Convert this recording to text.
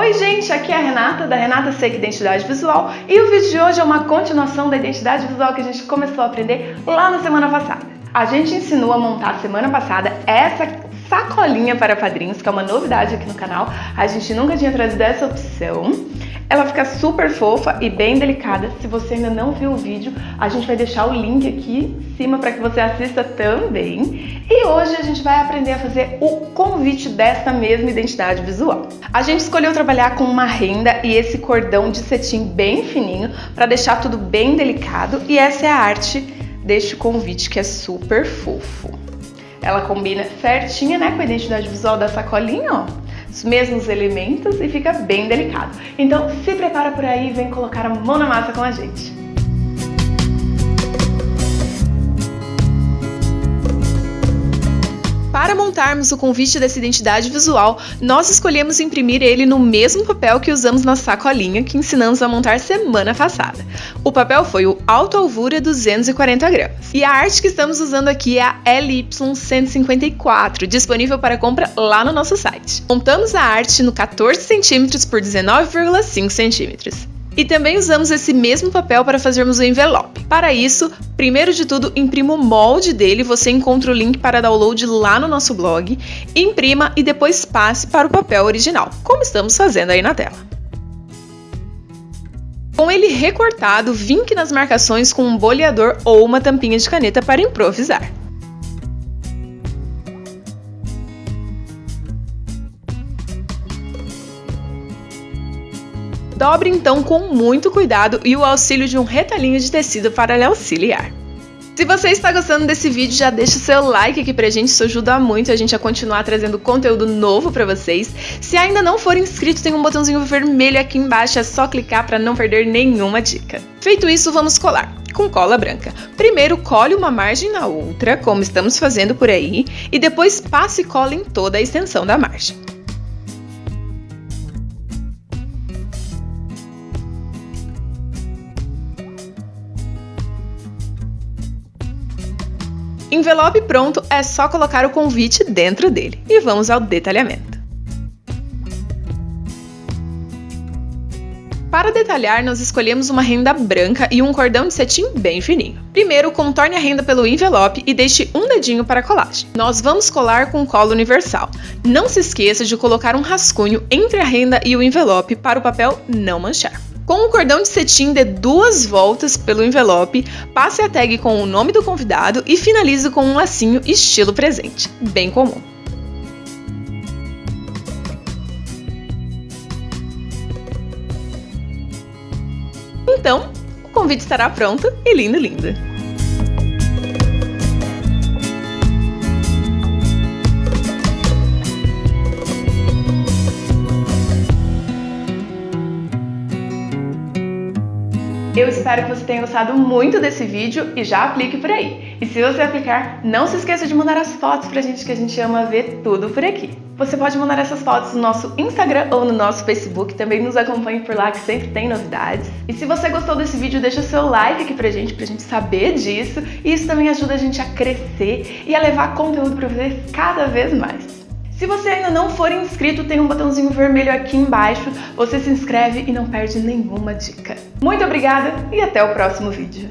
Oi gente, aqui é a Renata, da Renata Seca Identidade Visual, e o vídeo de hoje é uma continuação da identidade visual que a gente começou a aprender lá na semana passada. A gente ensinou a montar semana passada essa sacolinha para padrinhos, que é uma novidade aqui no canal, a gente nunca tinha trazido essa opção. Ela fica super fofa e bem delicada. Se você ainda não viu o vídeo, a gente vai deixar o link aqui em cima para que você assista também. E hoje a gente vai aprender a fazer o convite dessa mesma identidade visual. A gente escolheu trabalhar com uma renda e esse cordão de cetim bem fininho para deixar tudo bem delicado. E essa é a arte deste convite, que é super fofo. Ela combina certinha, né, com a identidade visual da sacolinha, ó. Os mesmos elementos e fica bem delicado. Então se prepara por aí e vem colocar a mão na massa com a gente. Para montarmos o convite dessa identidade visual, nós escolhemos imprimir ele no mesmo papel que usamos na sacolinha que ensinamos a montar semana passada. O papel foi o Alto Alvura 240 gramas. E a arte que estamos usando aqui é a LY154, disponível para compra lá no nosso site. Montamos a arte no 14 cm por 19,5 cm. E também usamos esse mesmo papel para fazermos o envelope. Para isso, primeiro de tudo, imprima o molde dele, você encontra o link para download lá no nosso blog, imprima e depois passe para o papel original, como estamos fazendo aí na tela. Com ele recortado, vinque nas marcações com um boleador ou uma tampinha de caneta para improvisar. Dobre então com muito cuidado e o auxílio de um retalhinho de tecido para lhe auxiliar. Se você está gostando desse vídeo, já deixa o seu like aqui pra gente, isso ajuda muito a gente a continuar trazendo conteúdo novo pra vocês. Se ainda não for inscrito, tem um botãozinho vermelho aqui embaixo, é só clicar para não perder nenhuma dica. Feito isso, vamos colar com cola branca. Primeiro cole uma margem na outra, como estamos fazendo por aí, e depois passe cola em toda a extensão da margem. Envelope pronto, é só colocar o convite dentro dele. E vamos ao detalhamento. Para detalhar, nós escolhemos uma renda branca e um cordão de cetim bem fininho. Primeiro, contorne a renda pelo envelope e deixe um dedinho para a colagem. Nós vamos colar com cola universal. Não se esqueça de colocar um rascunho entre a renda e o envelope para o papel não manchar. Com o cordão de cetim, dê 2 voltas pelo envelope, passe a tag com o nome do convidado e finalize com um lacinho estilo presente, bem comum. Então, o convite estará pronto e lindo, lindo! Eu espero que você tenha gostado muito desse vídeo e já aplique por aí. E se você aplicar, não se esqueça de mandar as fotos pra gente, que a gente ama ver tudo por aqui. Você pode mandar essas fotos no nosso Instagram ou no nosso Facebook, também nos acompanhe por lá que sempre tem novidades. E se você gostou desse vídeo, deixa seu like aqui pra gente saber disso. E isso também ajuda a gente a crescer e a levar conteúdo pra vocês cada vez mais. Se você ainda não for inscrito, tem um botãozinho vermelho aqui embaixo, você se inscreve e não perde nenhuma dica. Muito obrigada e até o próximo vídeo!